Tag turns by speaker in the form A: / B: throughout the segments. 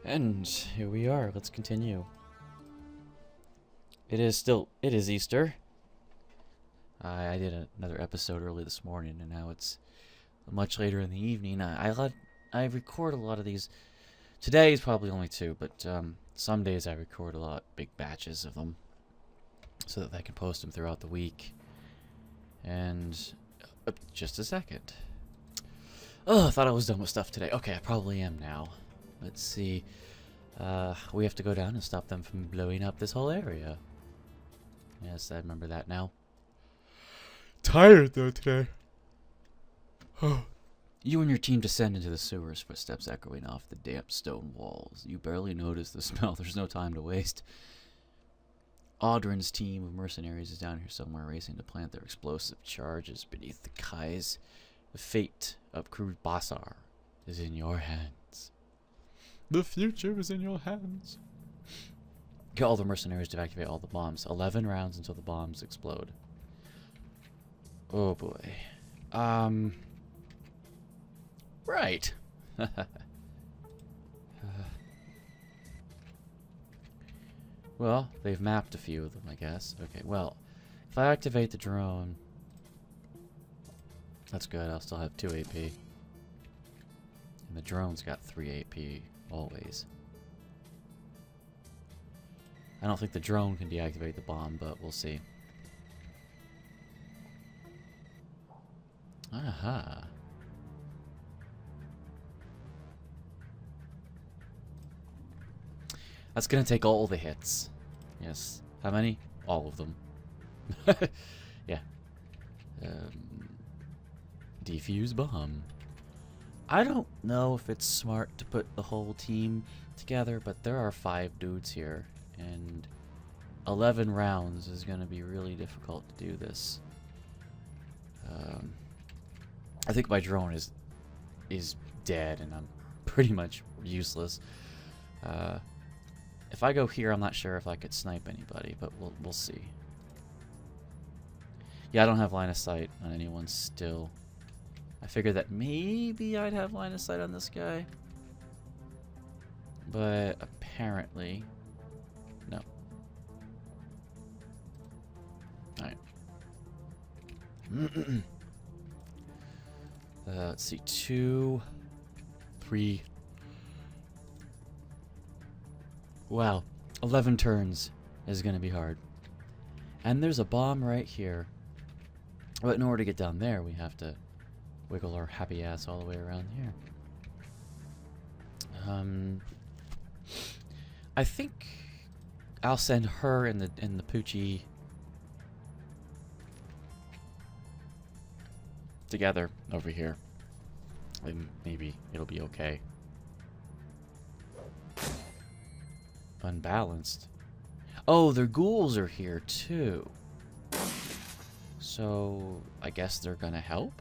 A: And here we are. Let's continue. It is Easter. I did another episode early this morning, and now it's much later in the evening. I record a lot of these. Today is probably only two, but some days I record a lot, big batches of them, so that I can post them throughout the week. And just a second. Oh, I thought I was done with stuff today. Okay, I probably am now. Let's see. We have to go down and stop them from blowing up this whole area. Yes, I remember that now. Tired though today. You and your team descend into the sewers, footsteps echoing off the damp stone walls. You barely notice the smell. There's no time to waste. Audrin's team of mercenaries is down here somewhere, racing to plant their explosive charges beneath the Kais. The fate of Kreuzbasar is in your hands. The future is in your hands. Get all the mercenaries to activate all the bombs. 11 rounds until the bombs explode. Oh boy. Right. Well, they've mapped a few of them, I guess. Okay, well, if I activate the drone, that's good. I'll still have 2 AP. And the drone's got 3 AP, always. I don't think the drone can deactivate the bomb, but we'll see. Aha. That's gonna take all the hits. Yes. How many? All of them. Yeah. Defuse bomb. I don't know if it's smart to put the whole team together, but there are 5 dudes here, and 11 rounds is gonna be really difficult to do this. I think my drone is dead, and I'm pretty much useless. If I go here, I'm not sure if I could snipe anybody, but we'll see. Yeah, I don't have line of sight on anyone still. I figured that maybe I'd have line of sight on this guy, but apparently, no. Alright. Let's see, 2, 3. Wow, 11 turns is going to be hard. And there's a bomb right here. But in order to get down there, we have to wiggle our happy ass all the way around here. I think I'll send her in the Poochie together over here. And maybe it'll be okay. Unbalanced. Oh, their ghouls are here too. So I guess they're gonna help?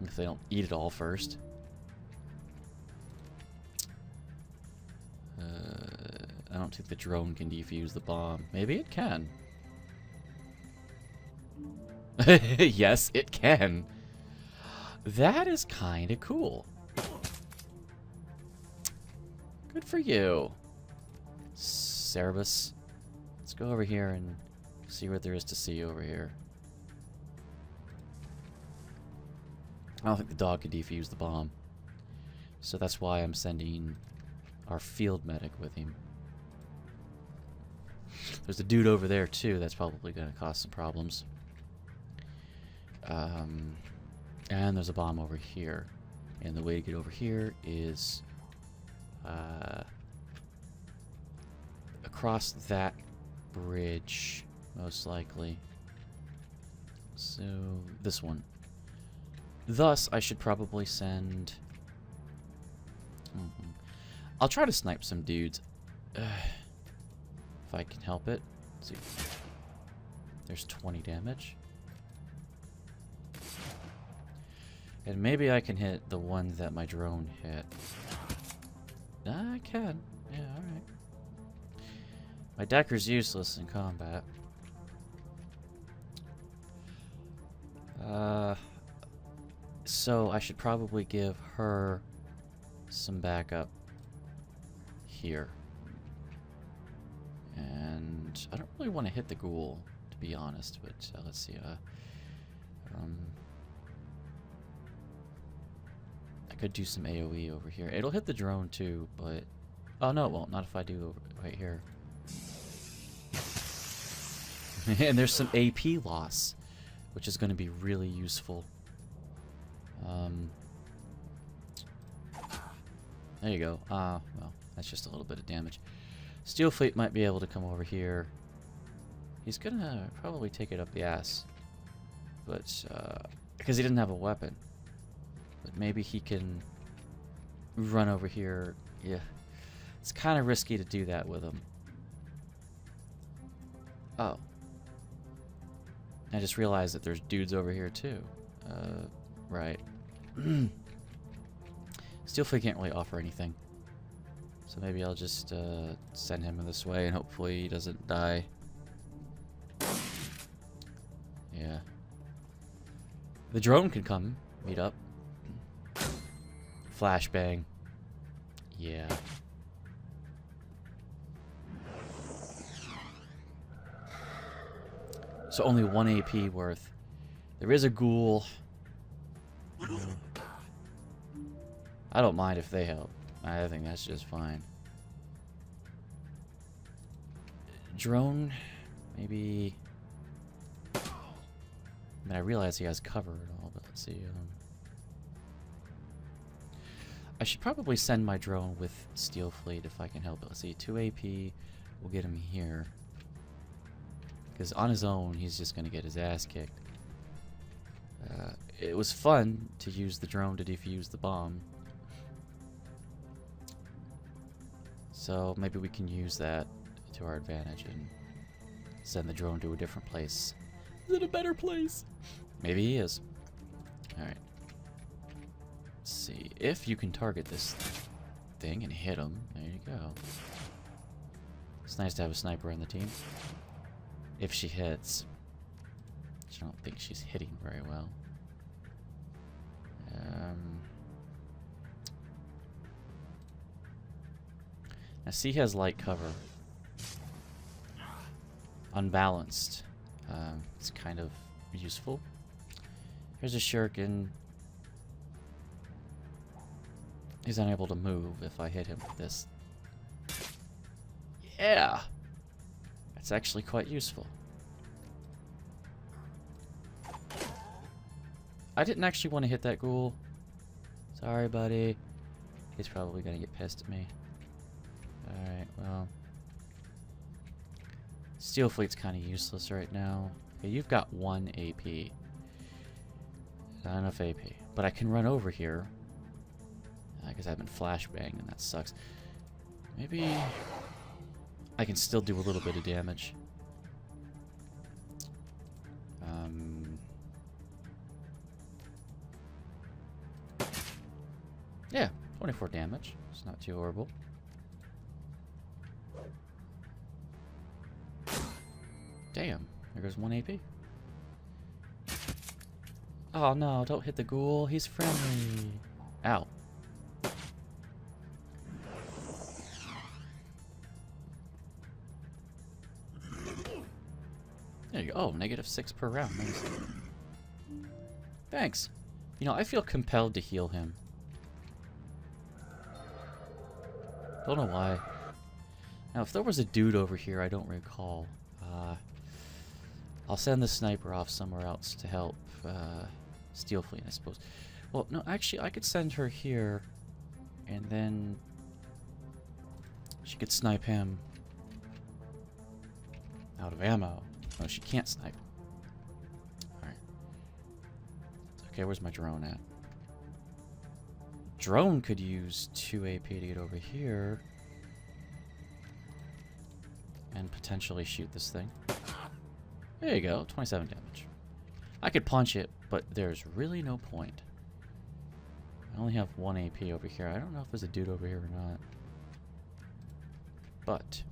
A: If they don't eat it all first. I don't think the drone can defuse the bomb. Maybe it can. Yes, it can. That is kinda cool. Good for you, Cerebus. Let's go over here and see what there is to see over here. I don't think the dog can defuse the bomb, so that's why I'm sending our field medic with him. There's a dude over there too. That's probably going to cause some problems. And there's a bomb over here, and the way to get over here is across that bridge, most likely. So, this one. Thus, I should probably send... I'll try to snipe some dudes. If I can help it. Let's see. There's 20 damage. And maybe I can hit the one that my drone hit. I can. Yeah, alright. My Decker's useless in combat. So I should probably give her some backup here. And I don't really want to hit the ghoul, to be honest, but let's see. I could do some AoE over here. It'll hit the drone too, but... Oh, no, it won't. Not if I do right here. And there's some AP loss, which is going to be really useful. There you go. Well, that's just a little bit of damage. Steel Fleet might be able to come over here. He's gonna probably take it up the ass. But, because he didn't have a weapon. But maybe he can run over here. Yeah. It's kind of risky to do that with him. Oh. I just realized that there's dudes over here too. Right. Steel Fleet can't really offer anything. So maybe I'll just send him this way and hopefully he doesn't die. Yeah. The drone can come, meet up. Flashbang. Yeah. So only 1 AP worth. There is a ghoul. I don't mind if they help. I think that's just fine. Drone, maybe. I mean, I realize he has cover and all, but let's see. I should probably send my drone with Steel Fleet if I can help it. Let's see, 2 AP. We'll get him here. Because on his own, he's just going to get his ass kicked. It was fun to use the drone to defuse the bomb. So maybe we can use that to our advantage and send the drone to a different place. Is it a better place? Maybe he is. Alright. Let's see. If you can target this thing and hit him, there you go. It's nice to have a sniper on the team. If she hits. I don't think she's hitting very well. Now C has light cover. Unbalanced. It's kind of useful. Here's a shuriken. He's unable to move if I hit him with this. Yeah! That's actually quite useful. I didn't actually want to hit that ghoul. Sorry, buddy. He's probably gonna get pissed at me. Alright, well. Steel Fleet's kind of useless right now. Okay, you've got 1 AP. Not enough AP. But I can run over here. Because I've been flashbanged and that sucks. Maybe I can still do a little bit of damage. Yeah, 24 damage. It's not too horrible. Damn, there goes 1 AP. Oh no, don't hit the ghoul. He's friendly. Ow. There you go. Oh, -6 per round. Nice. Thanks. You know, I feel compelled to heal him. Don't know why. Now, if there was a dude over here, I don't recall. I'll send the sniper off somewhere else to help Steel Fleet, I suppose. Well, no, actually, I could send her here, and then she could snipe him out of ammo. No, she can't snipe. Alright. Okay, where's my drone at? Drone could use 2 AP to get over here. And potentially shoot this thing. There you go, 27 damage. I could punch it, but there's really no point. I only have 1 AP over here. I don't know if there's a dude over here or not. But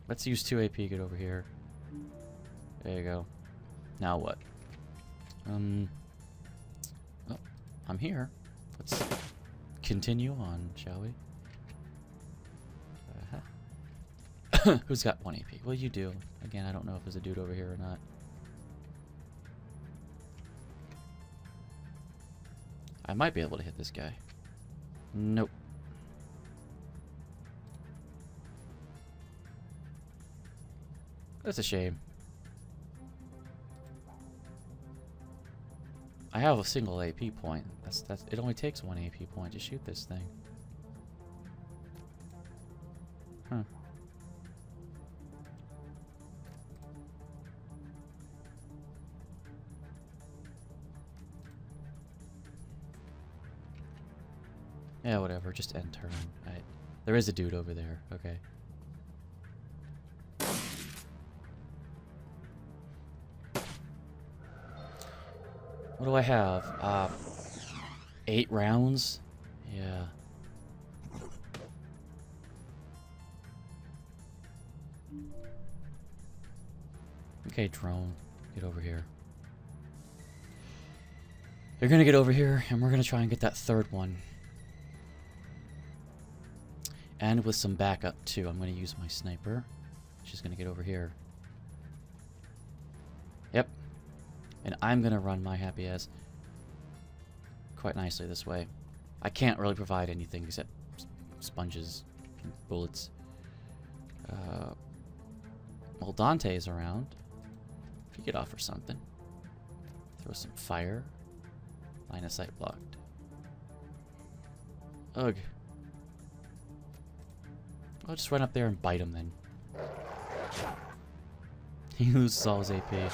A: let's use 2 AP to get over here. There you go. Now what? Oh, I'm here. Let's continue on, shall we? Who's got 1 AP? Well, you do. Again, I don't know if there's a dude over here or not. I might be able to hit this guy. Nope. That's a shame. I have a single AP point. That's it only takes 1 AP point to shoot this thing. Huh. Yeah, whatever. Just end turn. There is a dude over there. Okay. What do I have? 8 rounds? Yeah. Okay, drone. Get over here. You're gonna get over here, and we're gonna try and get that 3rd one. And with some backup, too. I'm gonna use my sniper. She's gonna get over here. Yep. And I'm gonna run my happy ass quite nicely this way. I can't really provide anything except sponges and bullets. Well, Dante's around. If you could offer something. Throw some fire. Line of sight blocked. Ugh. I'll just run up there and bite him then. He loses all his AP.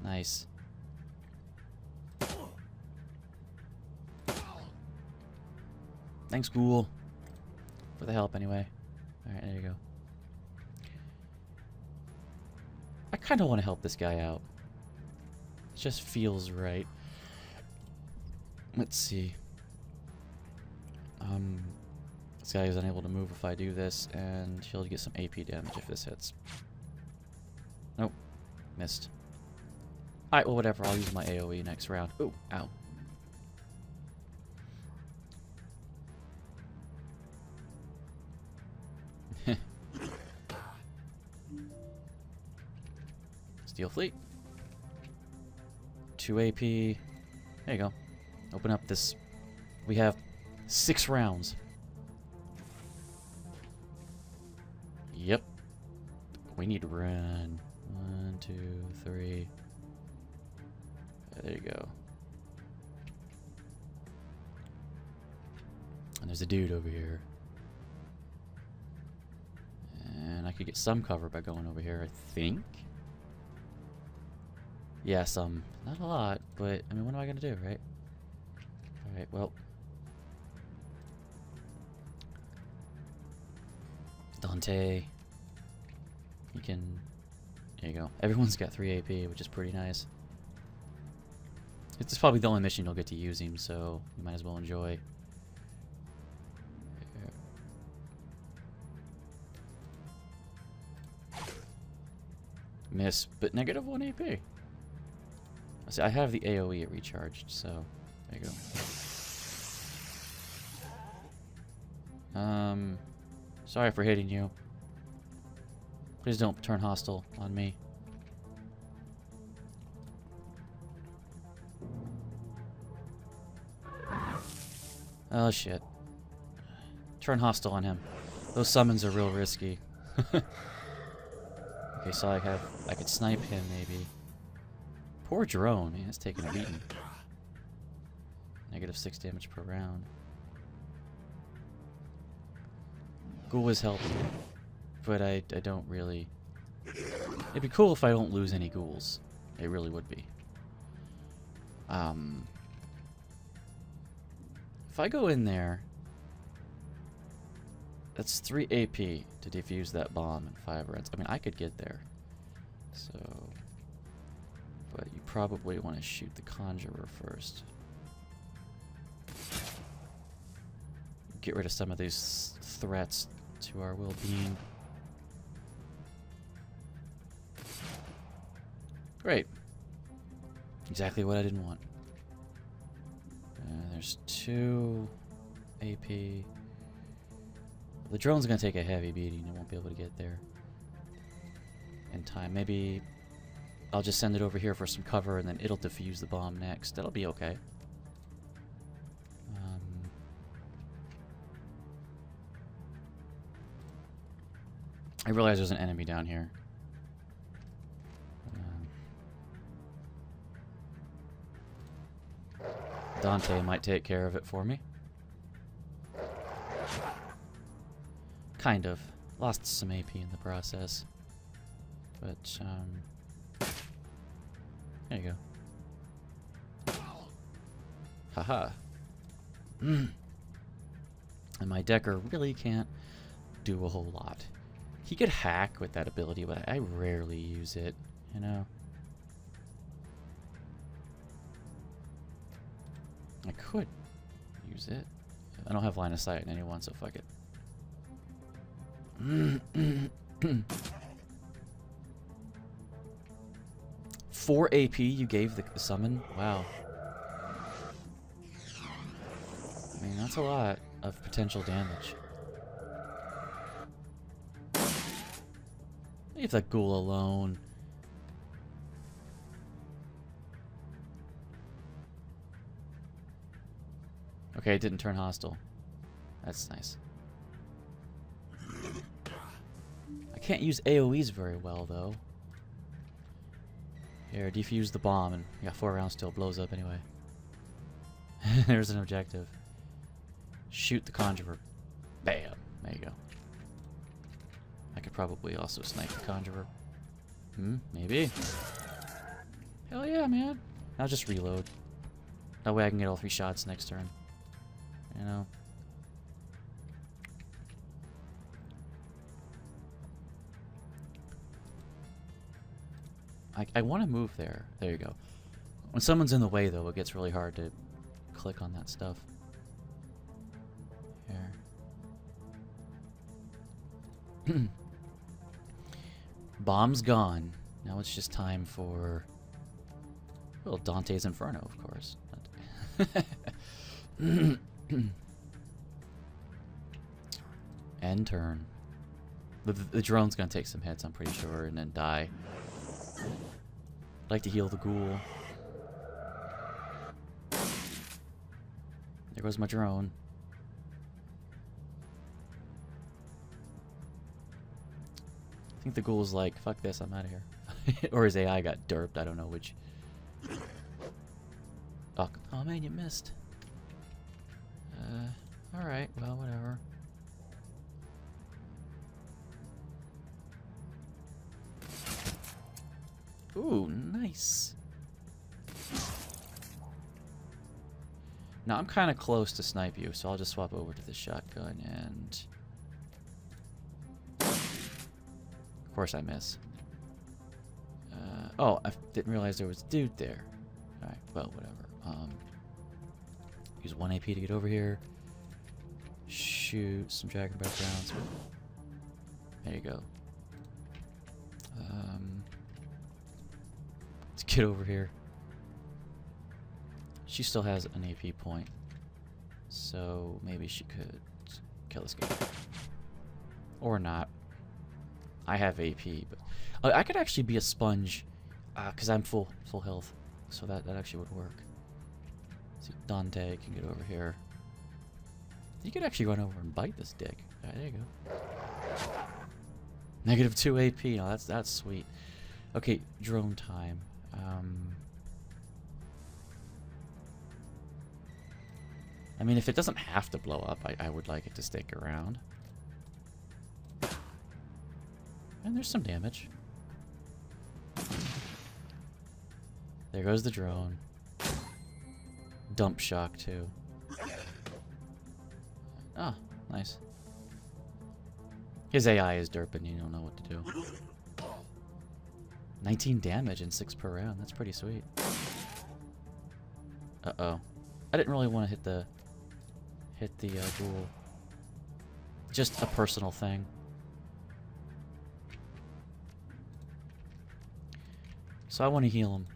A: Nice. Thanks, Ghoul. For the help, anyway. Alright, there you go. I kind of want to help this guy out. It just feels right. Let's see. This guy is unable to move if I do this, and he'll get some AP damage if this hits. Nope. Missed. Alright, well, whatever. I'll use my AoE next round. Ooh, ow. Steel Fleet. 2 AP. There you go. Open up this. We have 6 rounds. Yep. We need to run. 1, 2, 3. There you go. And there's a dude over here. And I could get some cover by going over here, I think. Yeah, some. Not a lot, but, I mean, what am I going to do, right? Alright, well. Dante. You can... There you go. Everyone's got 3 AP, which is pretty nice. It's probably the only mission you'll get to use him, so you might as well enjoy. Miss, but negative 1 AP. See, I have the AoE recharged, so there you go. Sorry for hitting you. Please don't turn hostile on me. Oh shit. Turn hostile on him. Those summons are real risky. Okay, so I could snipe him maybe. Poor drone, man, it's taking a beating. Negative 6 damage per round. Ghoul is helping, but I don't really... It'd be cool if I don't lose any ghouls. It really would be. If I go in there, that's 3 AP to defuse that bomb and 5 reds. I mean, I could get there. So... But you probably want to shoot the Conjurer first. Get rid of some of these threats to our well-being. Great. Exactly what I didn't want. There there's 2 AP. The drone's gonna take a heavy beating. It won't be able to get there in time. Maybe I'll just send it over here for some cover, and then it'll defuse the bomb next. That'll be okay. I realize there's an enemy down here. Dante might take care of it for me. Kind of. Lost some AP in the process. But, there you go. Haha. And my Decker really can't do a whole lot. He could hack with that ability, but I rarely use it, you know? I could use it. I don't have line of sight on anyone, so fuck it. 4 AP you gave the summon? Wow. I mean, that's a lot of potential damage. Leave that ghoul alone. Okay, it didn't turn hostile. That's nice. I can't use AoEs very well, though. Here, defuse the bomb, and you got 4 rounds till it blows up anyway. There's an objective. Shoot the Conjurer. Bam. There you go. I could probably also snipe the Conjurer. Maybe. Hell yeah, man. I'll just reload. That way I can get all 3 shots next turn. You know? I want to move there. There you go. When someone's in the way, though, it gets really hard to click on that stuff. Here. Bomb's gone. Now it's just time for... well, Dante's Inferno, of course. End turn. The drone's gonna take some hits, I'm pretty sure, and then die. I'd like to heal the ghoul. There goes my drone. I think the ghoul's like, fuck this, I'm out of here. Or his AI got derped, I don't know which. Oh man, you missed. Alright, well, whatever. Ooh, nice. Now I'm kind of close to snipe you, so I'll just swap over to the shotgun and... of course I miss. Oh, I didn't realize there was a dude there. Alright, well, whatever. Use 1 AP to get over here. Shoot some Dragonfall rounds. There you go. Let's get over here. She still has an AP point. So maybe she could kill this guy. Or not. I have AP, but I could actually be a sponge, because I'm full health, so that actually would work. See, Dante can get over here. You could actually run over and bite this dick. Right, there you go. Negative 2 AP. Oh, that's sweet. Okay, drone time. I mean, if it doesn't have to blow up, I would like it to stick around. And there's some damage. There goes the drone. Dump shock, too. Ah, nice. His AI is derping, you don't know what to do. 19 damage and 6 per round, that's pretty sweet. Uh-oh. I didn't really want to hit the ghoul. Just a personal thing. So I want to heal him.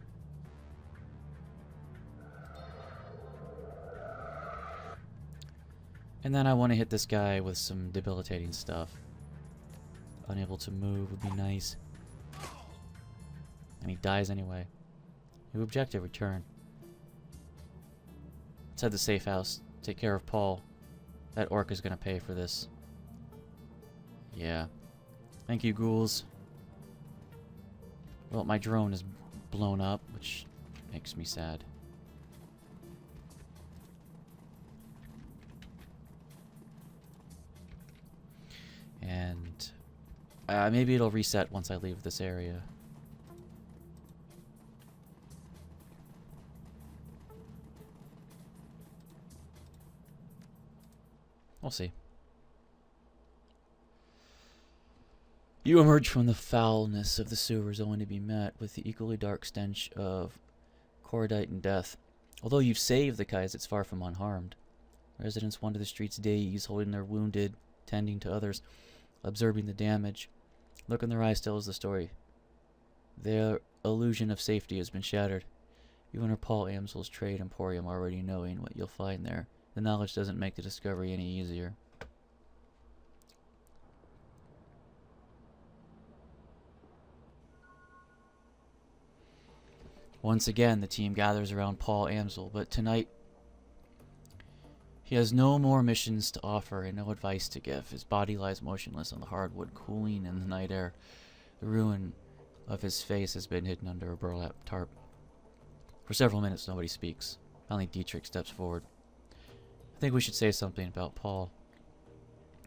A: And then I want to hit this guy with some debilitating stuff. Unable to move would be nice. And he dies anyway. New objective, return. Let's head to the safe house. Take care of Paul. That orc is gonna pay for this. Yeah. Thank you, ghouls. Well, my drone is blown up, which makes me sad. And maybe it'll reset once I leave this area. We'll see. You emerge from the foulness of the sewers only to be met with the equally dark stench of cordite and death. Although you've saved the Kais, it's far from unharmed. Residents wander the streets days, holding their wounded, tending to others, observing the damage. Look in their eyes tells the story. Their illusion of safety has been shattered. You enter Paul Amsel's trade emporium already knowing what you'll find there. The knowledge doesn't make the discovery any easier. Once again, the team gathers around Paul Amsel, but tonight he has no more missions to offer and no advice to give. His body lies motionless on the hardwood, cooling in the night air. The ruin of his face has been hidden under a burlap tarp. For several minutes, nobody speaks. Finally, Dietrich steps forward. I think we should say something about Paul.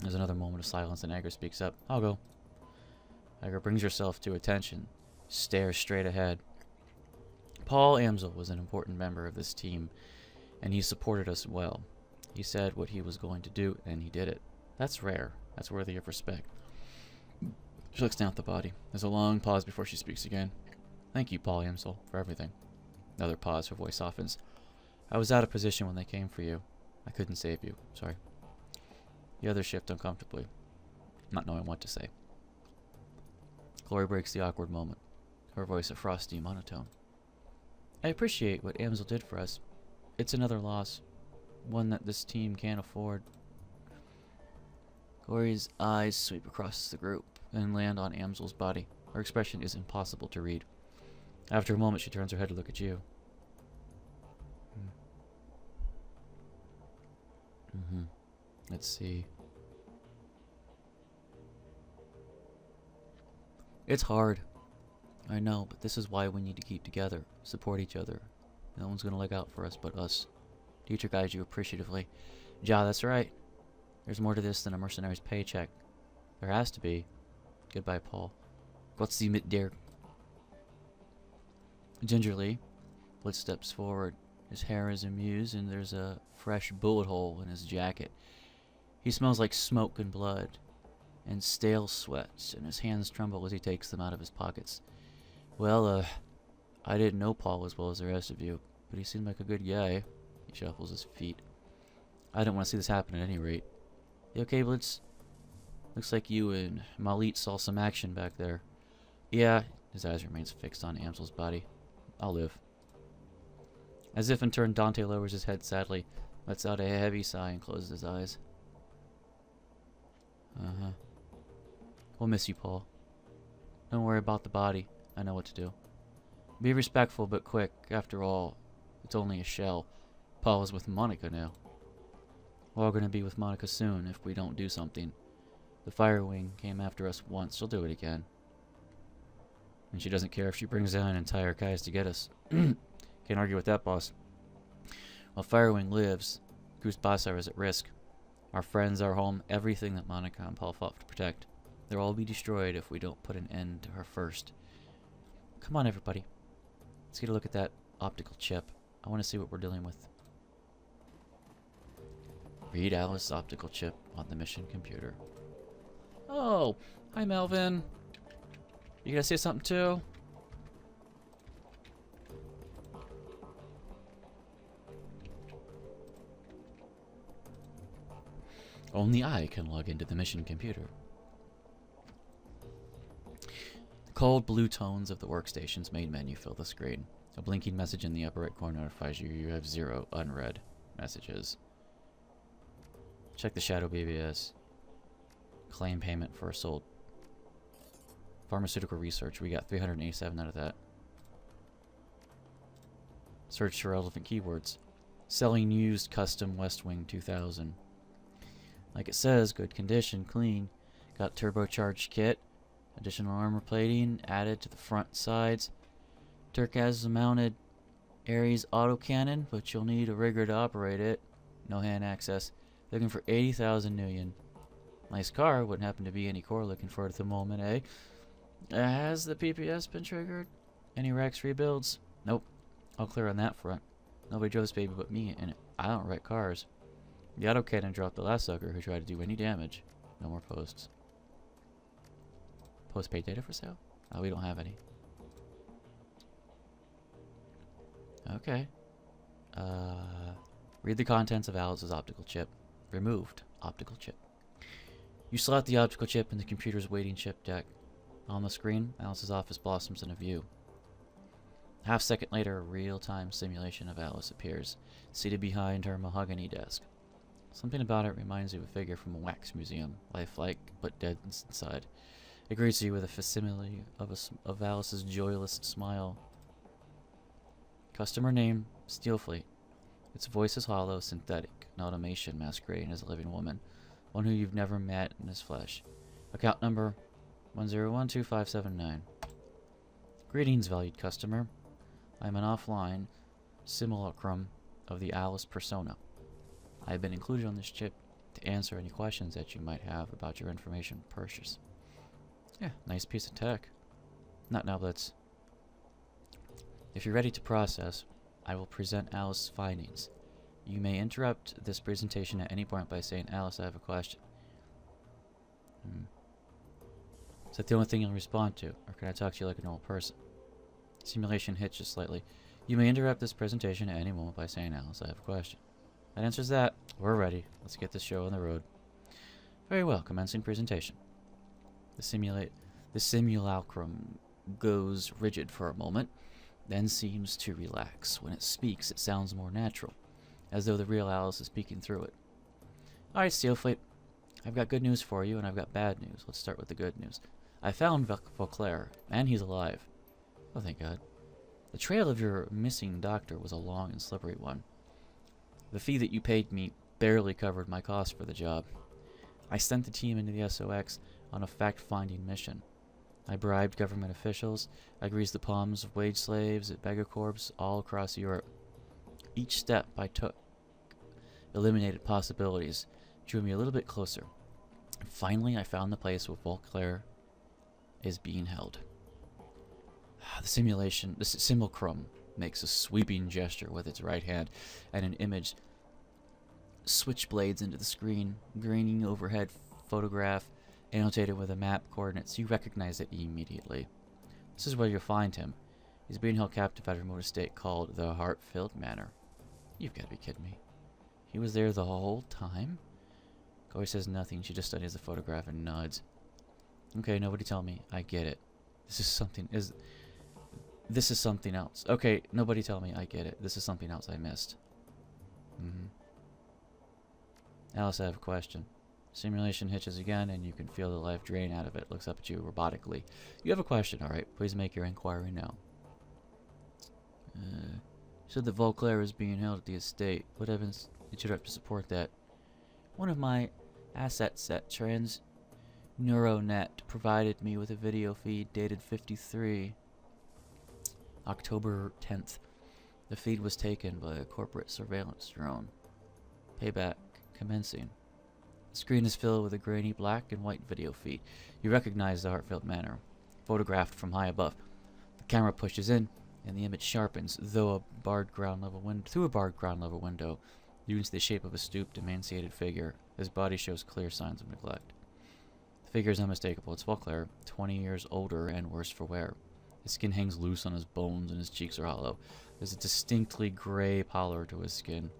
A: There's another moment of silence, and Edgar speaks up. I'll go. Edgar brings herself to attention, stares straight ahead. Paul Amsel was an important member of this team, and he supported us well. He said what he was going to do, and he did it. That's rare. That's worthy of respect. She looks down at the body. There's a long pause before she speaks again. Thank you, Paul Amsel, for everything. Another pause. Her voice softens. I was out of position when they came for you. I couldn't save you. Sorry. The others shift uncomfortably, not knowing what to say. Glory breaks the awkward moment. Her voice a frosty monotone. I appreciate what Amsel did for us. It's another loss. One that this team can't afford. Glory's eyes sweep across the group and land on Amsel's body. Her expression is impossible to read. After a moment, she turns her head to look at you. Let's see. It's hard. I know, but this is why we need to keep together, support each other. No one's gonna look out for us but us. Dietrich eyes you appreciatively. Ja, that's right. There's more to this than a mercenary's paycheck. There has to be. Goodbye, Paul. Gott sie mit dir. Gingerly, Blitz steps forward. His hair is amused, and there's a fresh bullet hole in his jacket. He smells like smoke and blood, and stale sweat, and his hands tremble as he takes them out of his pockets. Well, I didn't know Paul as well as the rest of you, but he seemed like a good guy. He shuffles his feet. I didn't want to see this happen at any rate. You okay, Blitz? Looks like you and Malit saw some action back there. Yeah, his eyes remains fixed on Amsel's body. I'll live. As if in turn, Dante lowers his head sadly, lets out a heavy sigh, and closes his eyes. We'll miss you, Paul. Don't worry about the body. I know what to do. Be respectful, but quick. After all, it's only a shell. Paul is with Monica now. We're all going to be with Monica soon if we don't do something. The Fire Wing came after us once. She'll do it again. And she doesn't care if she brings down an entire Kais to get us. Can't argue with that, boss. While Firewing lives, Kreuzbasar is at risk. Our friends, our home, everything that Monica and Paul fought to protect. They'll all be destroyed if we don't put an end to her first. Come on, everybody. Let's get a look at that optical chip. I want to see what we're dealing with. Read Alice's optical chip on the mission computer. Oh, hi, Melvin. You gonna say something too? Only I can log into the mission computer. The cold blue tones of the workstation's main menu fill the screen. A blinking message in the upper right corner notifies you you have 0 unread messages. Check the Shadow BBS. Claim payment for assault. Pharmaceutical research. We got 387 out of that. Search for relevant keywords. Selling used custom West Wing 2000. Like it says, good condition, clean. Got turbocharged kit. Additional armor plating added to the front sides. Turk has a mounted Ares autocannon, but you'll need a rigger to operate it. No hand access. Looking for 80,000 Nuyen. Nice car. Wouldn't happen to be any core looking for it at the moment, eh? Has the PPS been triggered? Any Rex rebuilds? Nope. All clear on that front. Nobody drove this baby but me, and I don't wreck cars. The autocannon dropped the last sucker who tried to do any damage. No more posts. Postpaid data for sale? Oh, we don't have any. Okay. Read the contents of Alice's optical chip. Removed optical chip. You slot the optical chip in the computer's waiting chip deck. On the screen, Alice's office blossoms in a view. Half second later, a real-time simulation of Alice appears, seated behind her mahogany desk. Something about it reminds you of a figure from a wax museum, lifelike but dead inside. It greets you with a facsimile of Alice's joyless smile. Customer name, Steelfleet. Its voice is hollow, synthetic, an automation masquerading as a living woman, one who you've never met in his flesh. Account number 1012579. Greetings, valued customer. I am an offline simulacrum of the Alice persona. I have been included on this chip to answer any questions that you might have about your information purchase. Yeah, nice piece of tech. Not now, Blitz. If you're ready to process, I will present Alice's findings. You may interrupt this presentation at any point by saying, Alice, I have a question. Is that the only thing you'll respond to, or can I talk to you like a normal person? Simulation hitches slightly. You may interrupt this presentation at any moment by saying, Alice, I have a question. That answers that. We're ready. Let's get this show on the road. Very well, commencing presentation. The simulacrum goes rigid for a moment, then seems to relax. When it speaks, it sounds more natural, as though the real Alice is speaking through it. Alright, Steelfleet. I've got good news for you, and I've got bad news. Let's start with the good news. I found Vauclair, and he's alive. Oh, thank God. The trail of your missing doctor was a long and slippery one. The fee that you paid me barely covered my cost for the job. I sent the team into the SOX on a fact-finding mission. I bribed government officials. I greased the palms of wage slaves at beggar corps all across Europe. Each step I took eliminated possibilities, drew me a little bit closer. And finally, I found the place where Vauclair is being held. The simulacrum makes a sweeping gesture with its right hand, and an image switchblades into the screen, grainy overhead photograph, annotated with a map coordinates. You recognize it immediately. This is where you'll find him. He's being held captive at a remote estate called the Hartfield Manor. You've got to be kidding me. He was there the whole time? Chloe says nothing. She just studies the photograph and nods. Okay, nobody tell me. I get it. This is something else. Okay, nobody tell me. I get it. This is something else I missed. Alice, I have a question. Simulation hitches again, and you can feel the life drain out of it. Looks up at you robotically. You have a question, alright. Please make your inquiry now. You said that Vauclair is being held at the estate. What evidence did you have to support that? One of my assets at Neuronet provided me with a video feed dated 53 October 10th. The feed was taken by a corporate surveillance drone. Payback commencing. The screen is filled with a grainy black and white video feed. You recognize the Hartfield Manor, photographed from high above. The camera pushes in, and the image sharpens, through a barred ground level window. You can see the shape of a stooped, emaciated figure. His body shows clear signs of neglect. The figure is unmistakable. It's Vauclair, 20 years older and worse for wear. His skin hangs loose on his bones, and his cheeks are hollow. There's a distinctly gray pallor to his skin.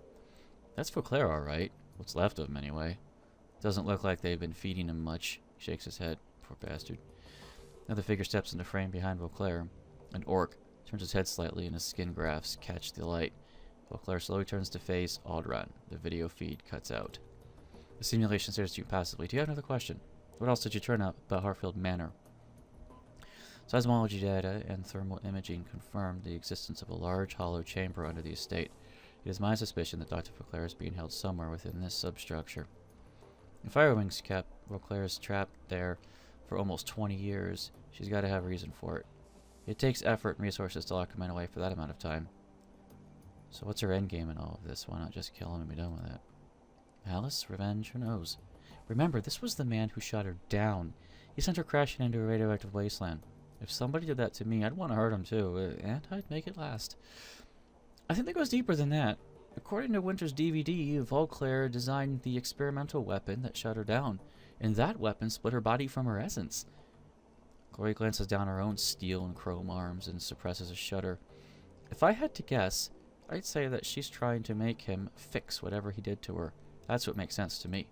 A: That's Vauclair, all right. What's left of him, anyway. Doesn't look like they've been feeding him much. He shakes his head. Poor bastard. Another figure steps into frame behind Vauclair. An orc turns his head slightly, and his skin grafts catch the light. Vauclair slowly turns to face Aldran. The video feed cuts out. The simulation stares at you passively. Do you have another question? What else did you turn up about Hartfield Manor? Seismology data and thermal imaging confirmed the existence of a large hollow chamber under the estate. It is my suspicion that Dr. Vauclair is being held somewhere within this substructure. If Firewings kept Vauclair's trapped there for almost 20 years, she's got to have a reason for it. It takes effort and resources to lock him away for that amount of time. So what's her endgame in all of this? Why not just kill him and be done with it? Malice? Revenge? Who knows? Remember, this was the man who shot her down. He sent her crashing into a radioactive wasteland. If somebody did that to me, I'd want to hurt him too, and I'd make it last. I think that goes deeper than that. According to Winter's DVD, Vauclair designed the experimental weapon that shut her down, and that weapon split her body from her essence. Glory glances down her own steel and chrome arms and suppresses a shudder. If I had to guess, I'd say that she's trying to make him fix whatever he did to her. That's what makes sense to me.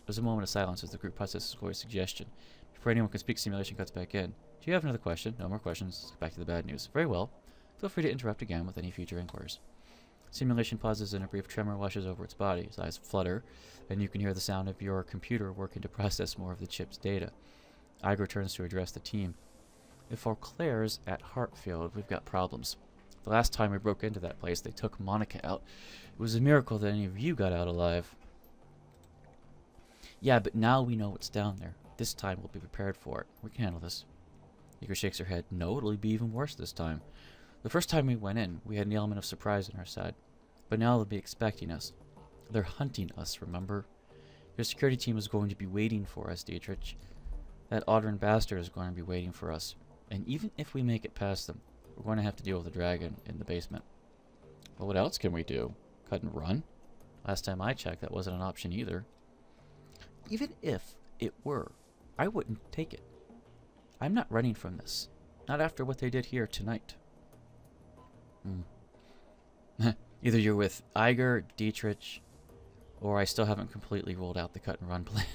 A: There's a moment of silence as the group processes Glory's suggestion. Before anyone can speak, simulation cuts back in. Do you have another question? No more questions. Back to the bad news. Very well. Feel free to interrupt again with any future inquiries. Simulation pauses and a brief tremor washes over its body. His eyes flutter, and you can hear the sound of your computer working to process more of the chip's data. Igor turns to address the team. If Vauclair's at Hartfield, we've got problems. The last time we broke into that place, they took Monica out. It was a miracle that any of you got out alive. Yeah, but now we know what's down there. This time we'll be prepared for it. We can handle this. Igor shakes her head. No, it'll be even worse this time. The first time we went in, we had an element of surprise on our side. But now they'll be expecting us. They're hunting us, remember? Your security team is going to be waiting for us, Dietrich. That Audrin bastard is going to be waiting for us. And even if we make it past them, we're going to have to deal with the dragon in the basement. Well, what else can we do? Cut and run? Last time I checked, that wasn't an option either. Even if it were, I wouldn't take it. I'm not running from this. Not after what they did here tonight. Either you're with Igor, Dietrich, or I still haven't completely ruled out the cut and run plan.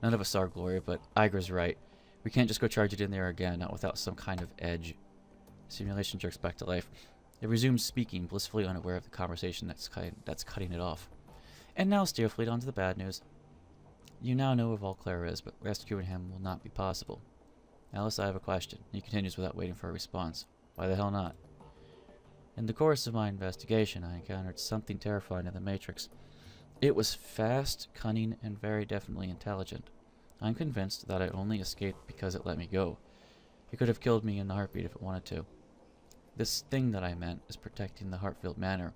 A: None of us are, Gloria, but Igor's right. We can't just go charge it in there again, not without some kind of edge. Simulation jerks back to life. It resumes speaking, blissfully unaware of the conversation that's cutting it off. And now, Steerfleet, on to the bad news. You now know where Vauclair is, but rescuing him will not be possible. Alice, I have a question. He continues without waiting for a response. Why the hell not? In the course of my investigation, I encountered something terrifying in the Matrix. It was fast, cunning, and very definitely intelligent. I'm convinced that I only escaped because it let me go. It could have killed me in a heartbeat if it wanted to. This thing that I meant is protecting the Hartfield Manor,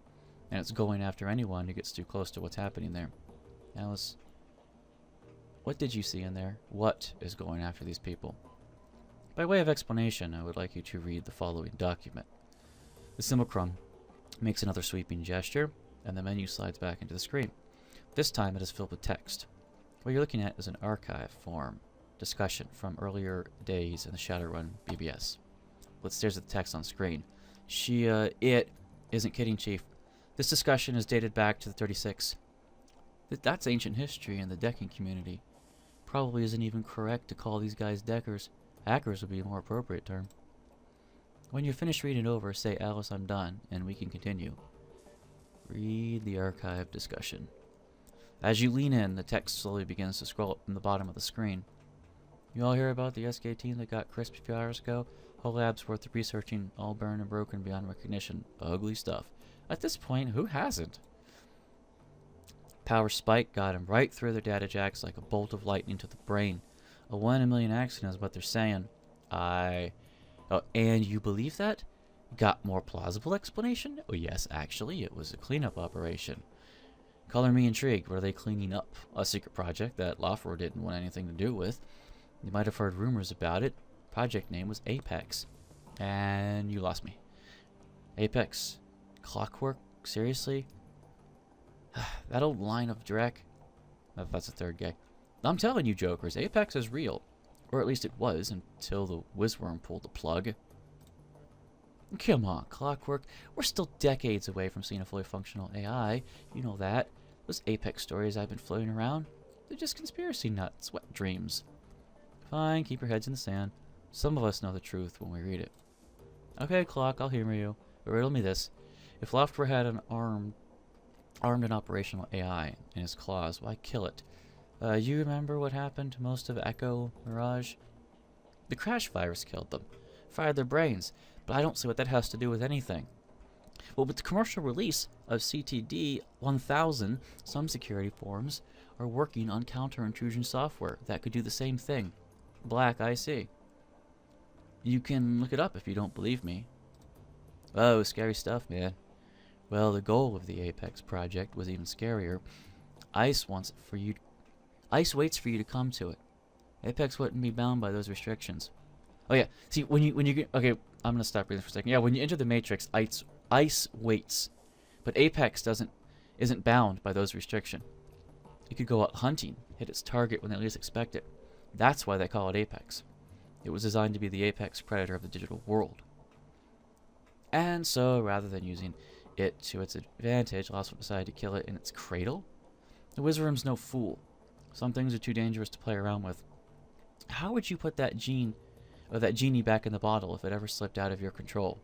A: and it's going after anyone who gets too close to what's happening there. Alice, what did you see in there? What is going after these people? By way of explanation, I would like you to read the following document. The simulacrum makes another sweeping gesture, and the menu slides back into the screen. This time it is filled with text. What you're looking at is an archive form discussion from earlier days in the Shadowrun BBS. Let's stares at the text on screen. It isn't kidding, Chief. This discussion is dated back to the 36. That's ancient history in the decking community. Probably isn't even correct to call these guys deckers. Hackers would be a more appropriate term. When you're finished reading over, say, Alice, I'm done, and we can continue. Read the archive discussion. As you lean in, the text slowly begins to scroll up from the bottom of the screen. You all hear about the SK team that got crisp a few hours ago? Whole lab's worth of researching, all burned and broken beyond recognition. Ugly stuff. At this point, who hasn't? Power spike got him right through their data jacks like a bolt of lightning to the brain. A 1 in a million accident is what they're saying. Oh, and you believe that? Got more plausible explanation? Oh yes, actually, it was a cleanup operation. Color me intrigued. What are they cleaning up? A secret project that Lawford didn't want anything to do with. You might have heard rumors about it. Project name was Apex. And you lost me. Apex. Clockwork? Seriously? That old line of Drek? That's a third guy. I'm telling you, jokers, Apex is real. Or at least it was, until the Whizworm pulled the plug. Come on, Clockwork. We're still decades away from seeing a fully functional AI. You know that. Those Apex stories I've been floating around, they're just conspiracy nuts, wet dreams. Fine, keep your heads in the sand. Some of us know the truth when we read it. Okay, Clock, I'll humor you. But riddle me this. If Loftware had an armed and operational AI in his claws, why kill it? You remember what happened to most of Echo Mirage? The crash virus killed them. Fried their brains. But I don't see what that has to do with anything. Well, with the commercial release of CTD 1000, some security firms are working on counter-intrusion software that could do the same thing. Black IC. You can look it up if you don't believe me. Oh, scary stuff, man. Well, the goal of the Apex project was even scarier. ICE waits for you to come to it. Apex wouldn't be bound by those restrictions. Oh yeah, see, when you get, okay, I'm gonna stop reading for a second. Yeah, when you enter the Matrix, ICE waits, but Apex isn't bound by those restrictions. It could go out hunting, hit its target when they least expect it. That's why they call it Apex. It was designed to be the apex predator of the digital world. And so, rather than using it to its advantage, Loftware decided to kill it in its cradle? The Wizard's no fool. Some things are too dangerous to play around with. How would you put that genie back in the bottle if it ever slipped out of your control?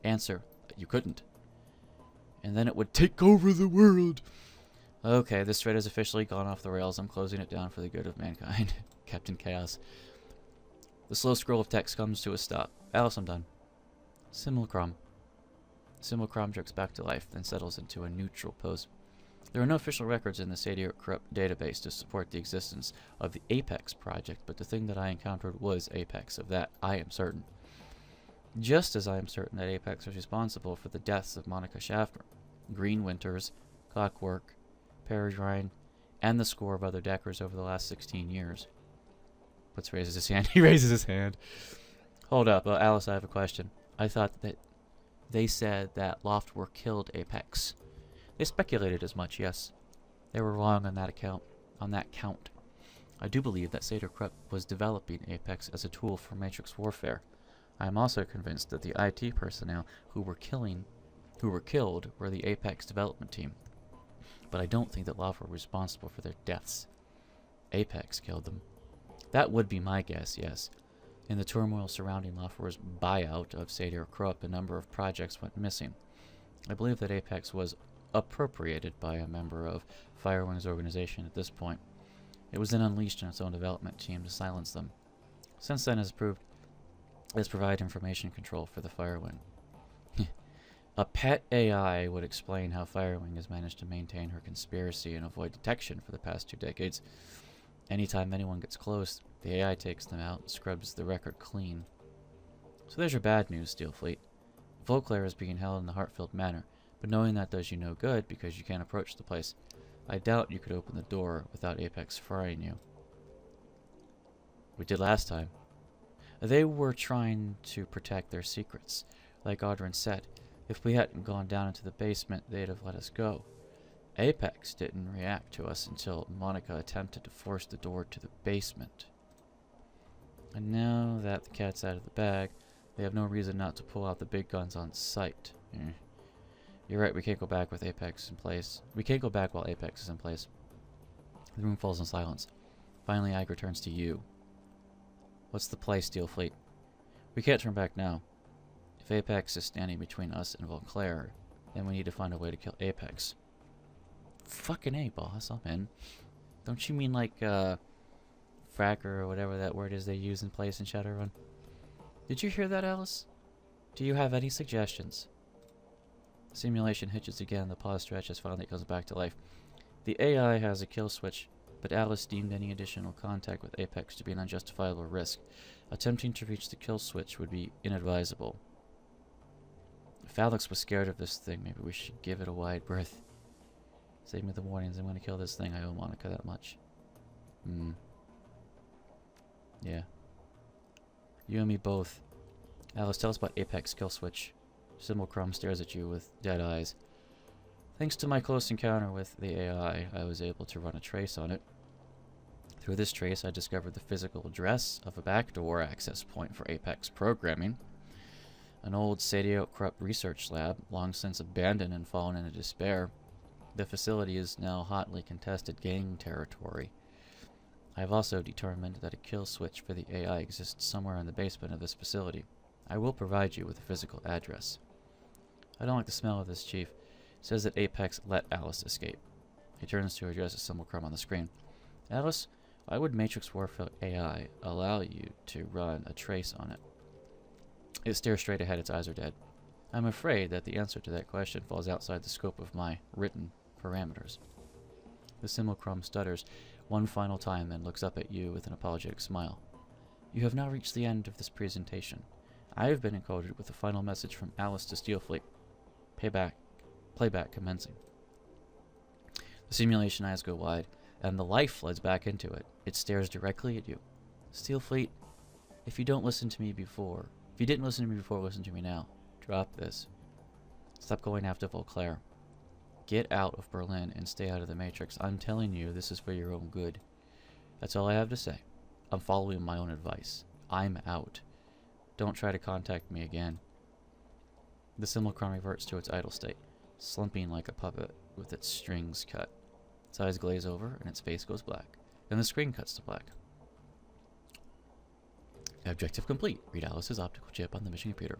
A: Answer, you couldn't. And then it would take over the world. Okay, this thread has officially gone off the rails. I'm closing it down for the good of mankind. Captain Chaos. The slow scroll of text comes to a stop. Alice, I'm done. Simulacrum. Simulacrum jerks back to life, then settles into a neutral pose. There are no official records in the Shadowrun corrupt database to support the existence of the Apex project, but the thing that I encountered was Apex. Of that, I am certain. Just as I am certain that Apex was responsible for the deaths of Monica Schaffner, Green Winters, Clockwork, Peregrine, and the score of other Deckers over the last 16 years. Blitz raises his hand. He raises his hand. Hold up. Alice, I have a question. I thought that they said that Loftware killed Apex. They speculated as much, yes. They were wrong on that count. I do believe that Shadowrun was developing Apex as a tool for Matrix warfare. I am also convinced that the IT personnel who were killed were the Apex development team. But I don't think that Loftware was responsible for their deaths. Apex killed them. That would be my guess, yes. In the turmoil surrounding Loftware's buyout of Shadowrun, a number of projects went missing. I believe that Apex was appropriated by a member of Firewing's organization at this point. It was then unleashed on its own development team to silence them. Since then, it has provided information control for the Firewing. A pet AI would explain how Firewing has managed to maintain her conspiracy and avoid detection for the past 2 decades. Anytime anyone gets close, the AI takes them out and scrubs the record clean. So there's your bad news, Steelfleet. Volclair is being held in the Heartfield Manor, but knowing that does you no good because you can't approach the place. I doubt you could open the door without Apex frying you. We did last time. They were trying to protect their secrets. Like Audrin said, if we hadn't gone down into the basement, they'd have let us go. Apex didn't react to us until Monica attempted to force the door to the basement. And now that the cat's out of the bag, they have no reason not to pull out the big guns on sight. You're right, we can't go back with Apex in place. We can't go back while Apex is in place. The room falls in silence. Finally, Iger turns to you. What's the play, Steelfleet? We can't turn back now. If Apex is standing between us and Volclair, then we need to find a way to kill Apex. Fucking A, boss, I'm in. Don't you mean like, fracker or whatever that word is they use in place in Shadowrun? Did you hear that, Alice? Do you have any suggestions? The simulation hitches again, the pause stretches, finally comes back to life. The AI has a kill switch, but Alice deemed any additional contact with Apex to be an unjustifiable risk. Attempting to reach the kill switch would be inadvisable. If Alex was scared of this thing, maybe we should give it a wide berth. Save me the warnings, I'm going to kill this thing, I owe Monica that much. Yeah. You and me both. Alice, tell us about Apex kill switch. Simulacrum stares at you with dead eyes. Thanks to my close encounter with the AI, I was able to run a trace on it. Through this trace, I discovered the physical address of a backdoor access point for Apex programming. An old Shadowrun research lab, long since abandoned and fallen into despair. The facility is now hotly contested gang territory. I have also determined that a kill switch for the AI exists somewhere in the basement of this facility. I will provide you with a physical address. I don't like the smell of this, Chief. It says that Apex let Alice escape. He turns to address a symbol crumb on the screen. Alice, why would Matrix Warfare AI allow you to run a trace on it? It stares straight ahead, its eyes are dead. I'm afraid that the answer to that question falls outside the scope of my written parameters. The simulacrum stutters one final time and looks up at you with an apologetic smile. You have now reached the end of this presentation. I have been encoded with a final message from Alice to Steelfleet. Playback commencing. The simulation eyes go wide, and the life floods back into it. It stares directly at you. Steelfleet, if you didn't listen to me before, listen to me now. Drop this. Stop going after Vauclair. Get out of Berlin and stay out of the Matrix. I'm telling you, this is for your own good. That's all I have to say. I'm following my own advice. I'm out. Don't try to contact me again. The simulacrum reverts to its idle state, slumping like a puppet with its strings cut. Its eyes glaze over and its face goes black. Then the screen cuts to black. Objective complete. Read Alice's optical chip on the mission computer.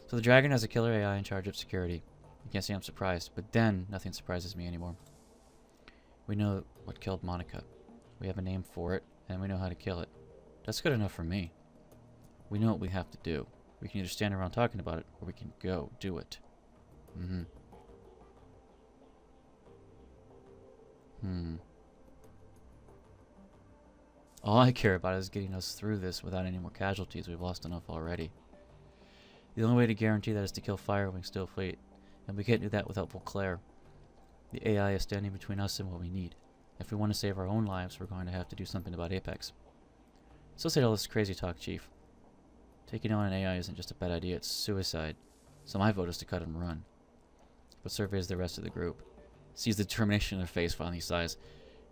A: So the Dragon has a killer AI in charge of security. You can't say I'm surprised, but then nothing surprises me anymore. We know what killed Monica. We have a name for it, and we know how to kill it. That's good enough for me. We know what we have to do. We can either stand around talking about it, or we can go do it. All I care about is getting us through this without any more casualties. We've lost enough already. The only way to guarantee that is to kill Firewing Steelfleet, and we can't do that without Vauclair. The AI is standing between us and what we need. If we want to save our own lives, we're going to have to do something about Apex. So say all this crazy talk, Chief. Taking on an AI isn't just a bad idea, it's suicide. So my vote is to cut and run. But surveys the rest of the group. Sees the determination in their face, finally sighs.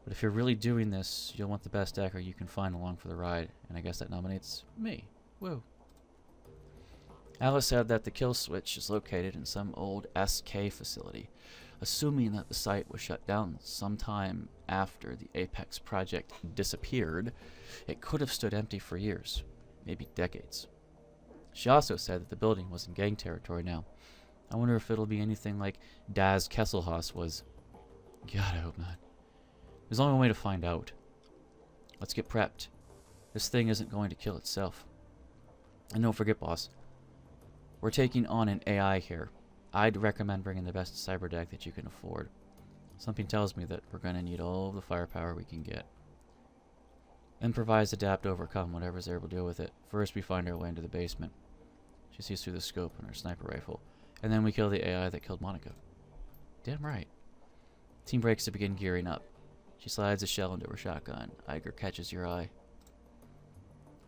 A: But if you're really doing this, you'll want the best actor you can find along for the ride. And I guess that nominates me. Woo. Alice said that the kill switch is located in some old SK facility, assuming that the site was shut down sometime after the Apex project disappeared. It could have stood empty for years, maybe decades. She also said that the building was in gang territory now. I wonder if it'll be anything like Das Kesselhaus was. God, I hope not. There's only one way to find out. Let's get prepped. This thing isn't going to kill itself. And don't forget, boss, we're taking on an AI here. I'd recommend bringing the best cyber deck that you can afford. Something tells me that we're going to need all the firepower we can get. Improvise, adapt, overcome, whatever's there, we'll deal with it. First, we find our way into the basement. She sees through the scope on her sniper rifle. And then we kill the AI that killed Monica. Damn right. Team breaks to begin gearing up. She slides a shell into her shotgun. Iger catches your eye.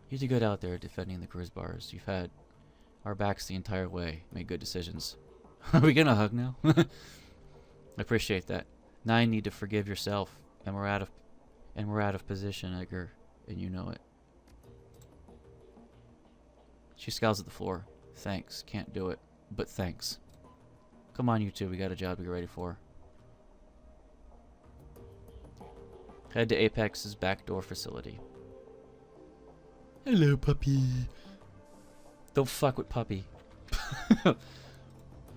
A: You did good out there defending the Kreuzbasar. You've had our backs the entire way. Made good decisions. Are we gonna hug now? I appreciate that. Now you need to forgive yourself, and we're out of position, Edgar, and you know it. She scowls at the floor. Thanks, can't do it, but thanks. Come on, you two, we got a job to get ready for. Head to Apex's backdoor facility. Hello, puppy. Don't fuck with puppy.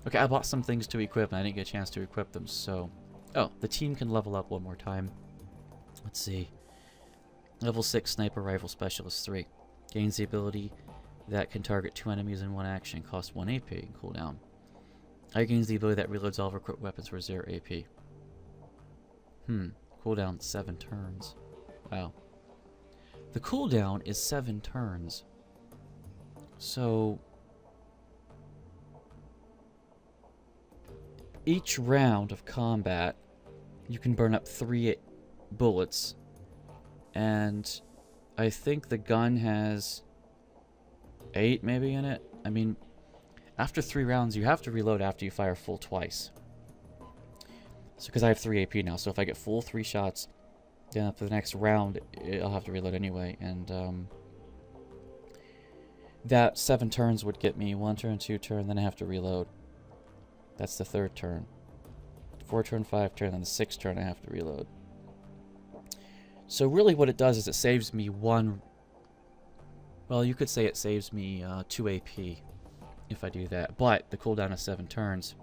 A: Okay, I bought some things to equip, and I didn't get a chance to equip them, so... Oh, the team can level up one more time. Let's see. Level 6 Sniper Rifle Specialist 3. Gains the ability that can target 2 enemies in one action. Costs 1 AP and cooldown. I gains the ability that reloads all of equipped weapons for 0 AP. Cooldown 7 turns. Wow. The cooldown is 7 turns. So... each round of combat, you can burn up 3 bullets. And I think the gun has 8 maybe in it. I mean, after 3 rounds, you have to reload after you fire full twice. So, because I have 3 AP now, so if I get full 3 shots, then after the next round, I'll have to reload anyway. And that 7 turns would get me 1 turn, 2 turn, then I have to reload. That's the 3rd turn. 4 turn, 5 turn, then the 6th turn I have to reload. So really what it does is it saves me 1 Well, you could say it saves me 2 AP if I do that, but the cooldown is 7 turns.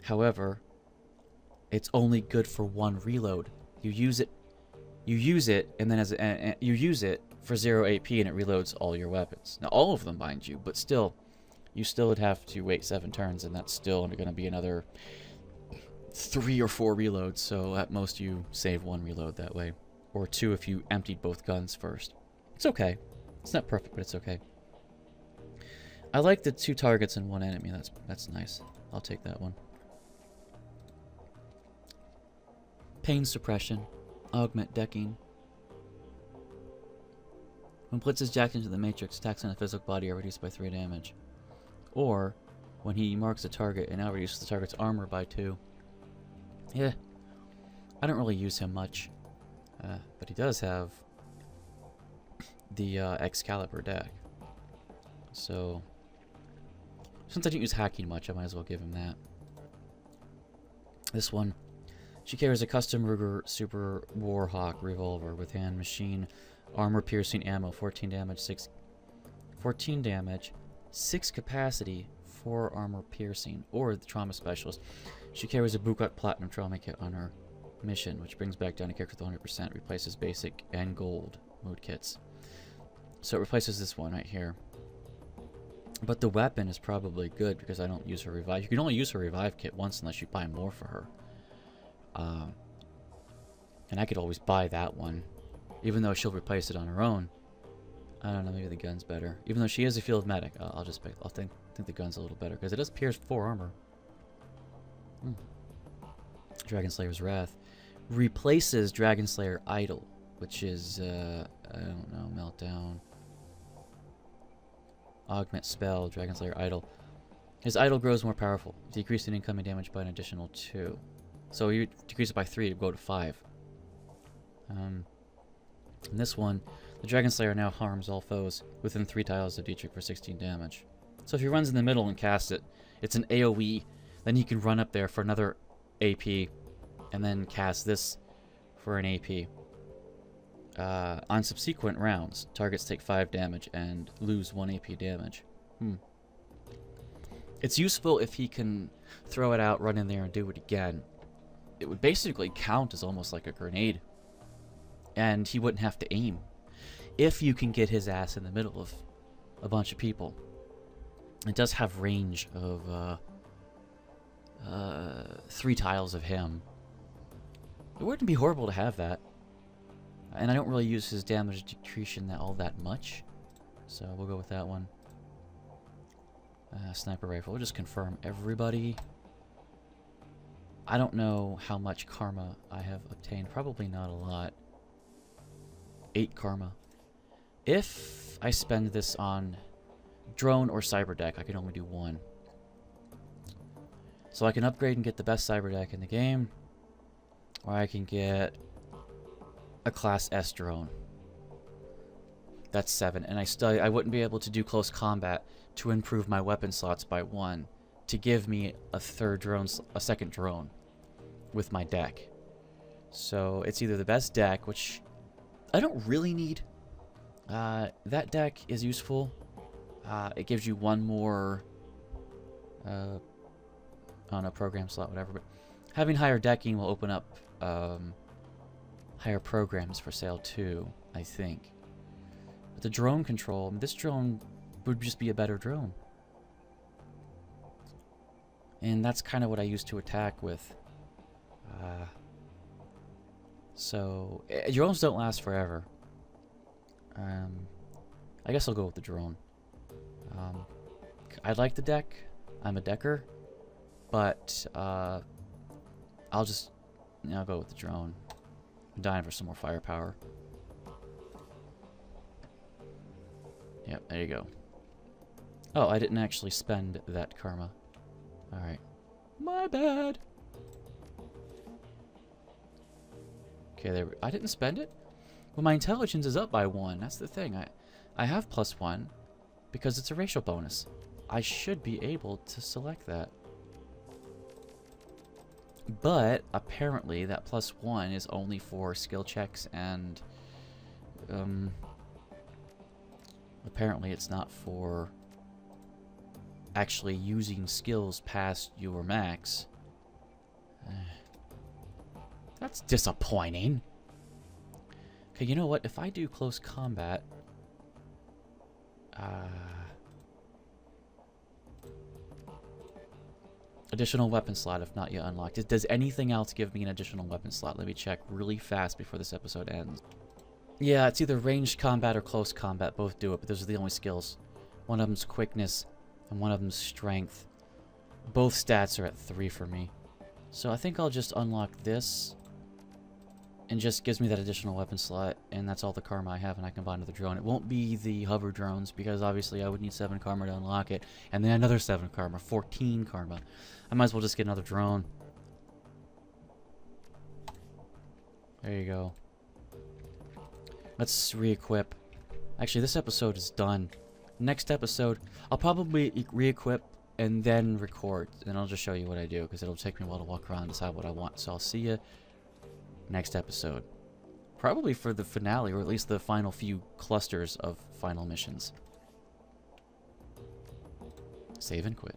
A: However, it's only good for 1 reload. You use it, and then you use it for 0 AP, and it reloads all your weapons. Now, all of them, mind you, but still, you still would have to wait 7 turns, and that's still going to be another 3 or 4 reloads. So at most, you save 1 reload that way, or 2 if you emptied both guns first. It's okay. It's not perfect, but it's okay. I like the 2 targets and 1 enemy. That's nice. I'll take that one. Pain suppression. Augment decking. When Blitz is jacked into the matrix, attacks on the physical body are reduced by 3 damage. Or, when he marks a target, it now reduces the target's armor by 2. Yeah. I don't really use him much. But he does have the Excalibur deck. So, since I didn't use hacking much, I might as well give him that. This one. She carries a custom Ruger Super Warhawk revolver with hand machine armor piercing ammo, 14 damage, 6 capacity, 4 armor piercing, or the trauma specialist. She carries a Bukat Platinum trauma kit on her mission, which brings back down a character with 100%, replaces basic and gold mood kits. So it replaces this one right here. But the weapon is probably good because I don't use her revive. You can only use her revive kit once unless you buy more for her. And I could always buy that one, even though she'll replace it on her own. I don't know, maybe the gun's better. Even though she is a field medic, I'll think the gun's a little better because it does pierce 4 armor. Dragon Slayer's Wrath replaces Dragon Slayer Idol, which is I don't know, Meltdown, Augment Spell, Dragon Slayer Idol. His idol grows more powerful, decreasing incoming damage by an additional 2. So you decrease it by 3 to go to 5. In this one, the Dragon Slayer now harms all foes within 3 tiles of Dietrich for 16 damage. So if he runs in the middle and casts it, it's an AoE, then he can run up there for another AP, and then cast this for an AP. On subsequent rounds, targets take 5 damage and lose 1 AP damage. It's useful if he can throw it out, run in there, and do it again. It would basically count as almost like a grenade. And he wouldn't have to aim. If you can get his ass in the middle of a bunch of people. It does have range of 3 tiles of him. It wouldn't be horrible to have that. And I don't really use his damage decretion all that much. So we'll go with that one. Sniper rifle. We'll just confirm everybody. I don't know how much karma I have obtained. Probably not a lot. 8 karma. If I spend this on drone or cyber deck, I can only do 1. So I can upgrade and get the best cyber deck in the game, or I can get a class S drone. That's 7, and I wouldn't be able to do close combat to improve my weapon slots by 1 to give me a second drone with my deck. So it's either the best deck, which I don't really need. That deck is useful. It gives you 1 more on a program slot, whatever. But having higher decking will open up higher programs for sale too, I think. But the drone control, this drone would just be a better drone. And that's kind of what I used to attack with. So, drones don't last forever. I guess I'll go with the drone. I like the deck. I'm a decker. But, I'll go with the drone. I'm dying for some more firepower. Yep, there you go. Oh, I didn't actually spend that karma. Alright. My bad. Okay, there. I didn't spend it? Well, my intelligence is up by 1. That's the thing. I have +1 because it's a racial bonus. I should be able to select that. But apparently that +1 is only for skill checks and apparently it's not for actually using skills past your max. That's disappointing. Okay, you know what? If I do close combat, additional weapon slot if not yet unlocked. Does anything else give me an additional weapon slot? Let me check really fast before this episode ends. Yeah, it's either ranged combat or close combat. Both do it, but those are the only skills. One of them's quickness, and one of them's strength. Both stats are at 3 for me. So I think I'll just unlock this. And just gives me that additional weapon slot, and that's all the karma I have, and I can buy another drone. It won't be the hover drones, because obviously I would need 7 karma to unlock it, and then another 7 karma, 14 karma. I might as well just get another drone. There you go. Let's re-equip. Actually, this episode is done. Next episode, I'll probably re-equip and then record, and I'll just show you what I do, because it'll take me a while to walk around and decide what I want. So I'll see you next episode. Probably for the finale, or at least the final few clusters of final missions. Save and quit.